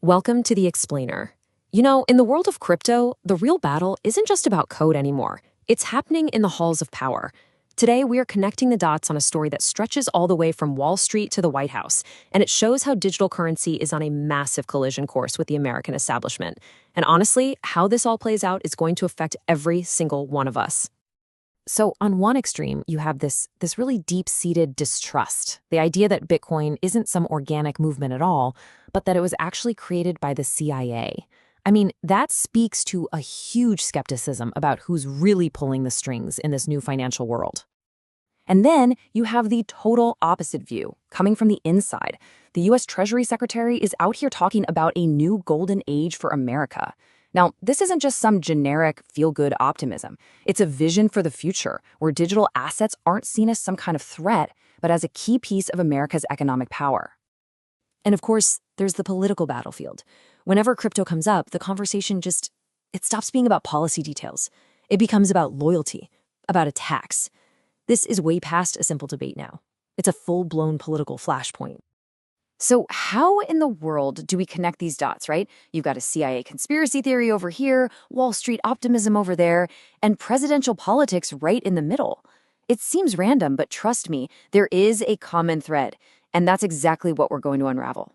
Welcome to The Explainer. You know, in the world of crypto, the real battle isn't just about code anymore. It's happening in the halls of power. Today, we are connecting the dots on a story that stretches all the way from Wall Street to the White House, and it shows how digital currency is on a massive collision course with the American establishment. And honestly, how this all plays out is going to affect every single one of us. So on one extreme, you have this really deep-seated distrust, the idea that Bitcoin isn't some organic movement at all, but that it was actually created by the CIA. I mean, that speaks to a huge skepticism about who's really pulling the strings in this new financial world. And then you have the total opposite view, coming from the inside. The U.S. Treasury Secretary is out here talking about a new golden age for America. Now, this isn't just some generic feel-good optimism. It's a vision for the future, where digital assets aren't seen as some kind of threat, but as a key piece of America's economic power. And of course, there's the political battlefield. Whenever crypto comes up, the conversation it stops being about policy details. It becomes about loyalty, about a tax. This is way past a simple debate now. It's a full-blown political flashpoint. So how in the world do we connect these dots, right? You've got a CIA conspiracy theory over here, Wall Street optimism over there, and presidential politics right in the middle. It seems random, but trust me, there is a common thread, and that's exactly what we're going to unravel.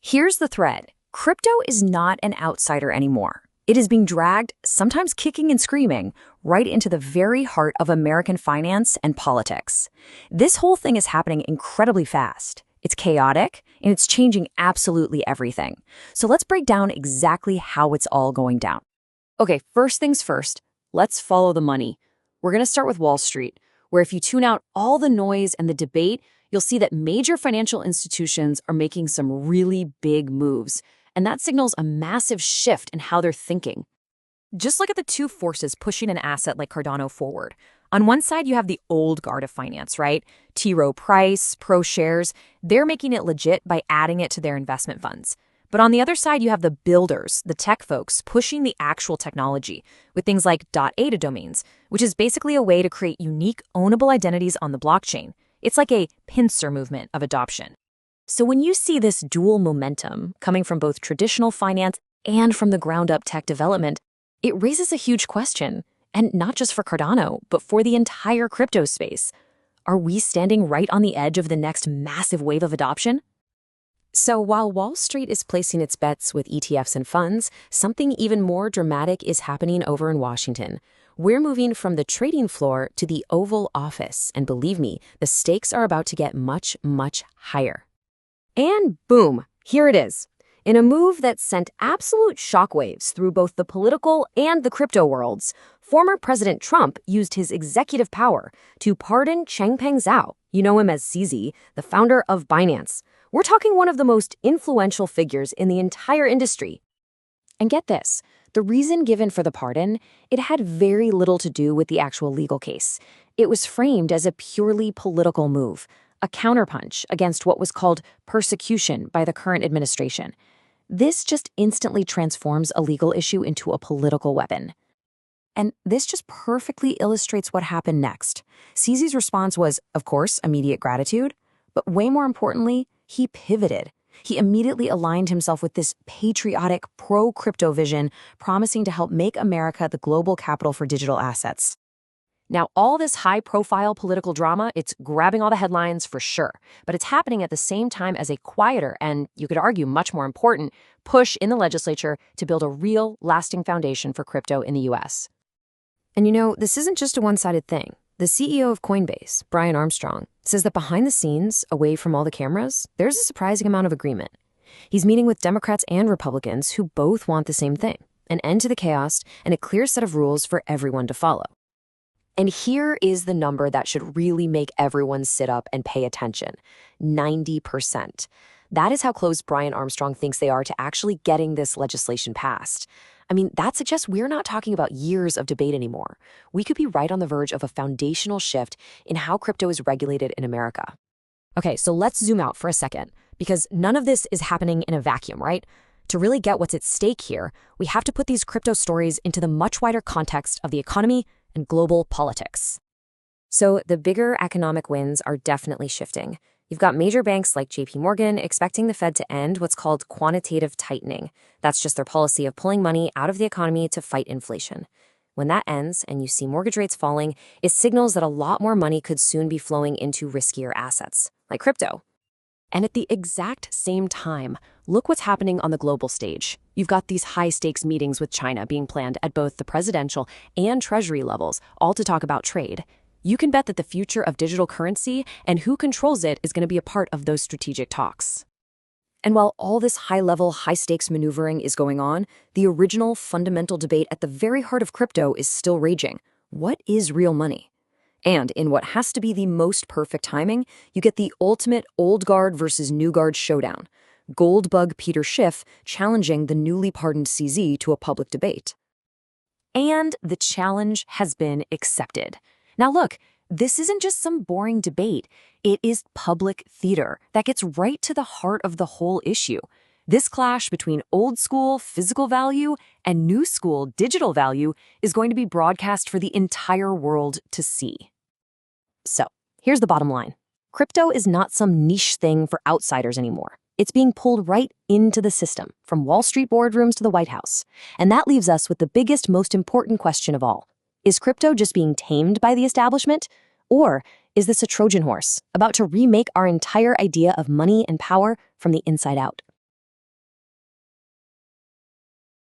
Here's the thread. Crypto is not an outsider anymore. It is being dragged, sometimes kicking and screaming, right into the very heart of American finance and politics. This whole thing is happening incredibly fast. It's chaotic, and it's changing absolutely everything. So let's break down exactly how it's all going down. Okay, first things first, let's follow the money. We're going to start with Wall Street, where if you tune out all the noise and the debate, you'll see that major financial institutions are making some really big moves, and that signals a massive shift in how they're thinking. Just look at the two forces pushing an asset like Cardano forward. On one side, you have the old guard of finance, right? T. Rowe Price, ProShares, they're making it legit by adding it to their investment funds. But on the other side, you have the builders, the tech folks, pushing the actual technology with things like .ADA domains, which is basically a way to create unique, ownable identities on the blockchain. It's like a pincer movement of adoption. So when you see this dual momentum coming from both traditional finance and from the ground-up tech development, it raises a huge question. And not just for Cardano, but for the entire crypto space. Are we standing right on the edge of the next massive wave of adoption? So while Wall Street is placing its bets with ETFs and funds, something even more dramatic is happening over in Washington. We're moving from the trading floor to the Oval Office, and believe me, the stakes are about to get much, much higher. And boom, here it is. In a move that sent absolute shockwaves through both the political and the crypto worlds, former President Trump used his executive power to pardon Changpeng Zhao, you know him as CZ, the founder of Binance. We're talking one of the most influential figures in the entire industry. And get this, the reason given for the pardon, it had very little to do with the actual legal case. It was framed as a purely political move, a counterpunch against what was called persecution by the current administration. This just instantly transforms a legal issue into a political weapon. And this just perfectly illustrates what happened next. CZ's response was, of course, immediate gratitude, but way more importantly, he pivoted. He immediately aligned himself with this patriotic, pro-crypto vision, promising to help make America the global capital for digital assets. Now, all this high-profile political drama, it's grabbing all the headlines for sure, but it's happening at the same time as a quieter and, you could argue, much more important push in the legislature to build a real, lasting foundation for crypto in the U.S. And you know, this isn't just a one-sided thing. The CEO of Coinbase, Brian Armstrong, says that behind the scenes, away from all the cameras, there's a surprising amount of agreement. He's meeting with Democrats and Republicans who both want the same thing, an end to the chaos and a clear set of rules for everyone to follow. And here is the number that should really make everyone sit up and pay attention. 90%. That is how close Brian Armstrong thinks they are to actually getting this legislation passed. I mean, that suggests we're not talking about years of debate anymore. We could be right on the verge of a foundational shift in how crypto is regulated in America. Okay, so let's zoom out for a second, because none of this is happening in a vacuum, right? To really get what's at stake here, we have to put these crypto stories into the much wider context of the economy and global politics. So the bigger economic winds are definitely shifting. You've got major banks like JPMorgan expecting the Fed to end what's called quantitative tightening. That's just their policy of pulling money out of the economy to fight inflation. When that ends and you see mortgage rates falling, it signals that a lot more money could soon be flowing into riskier assets, like crypto. And at the exact same time, look what's happening on the global stage. You've got these high-stakes meetings with China being planned at both the presidential and treasury levels, all to talk about trade. You can bet that the future of digital currency and who controls it is going to be a part of those strategic talks. And while all this high-level, high-stakes maneuvering is going on, the original fundamental debate at the very heart of crypto is still raging. What is real money? And in what has to be the most perfect timing, you get the ultimate old guard versus new guard showdown. Gold bug Peter Schiff challenging the newly pardoned CZ to a public debate. And the challenge has been accepted. Now look, this isn't just some boring debate. It is public theater that gets right to the heart of the whole issue. This clash between old school physical value and new school digital value is going to be broadcast for the entire world to see. So, here's the bottom line. Crypto is not some niche thing for outsiders anymore. It's being pulled right into the system, from Wall Street boardrooms to the White House. And that leaves us with the biggest, most important question of all. Is crypto just being tamed by the establishment? Or is this a Trojan horse, about to remake our entire idea of money and power from the inside out?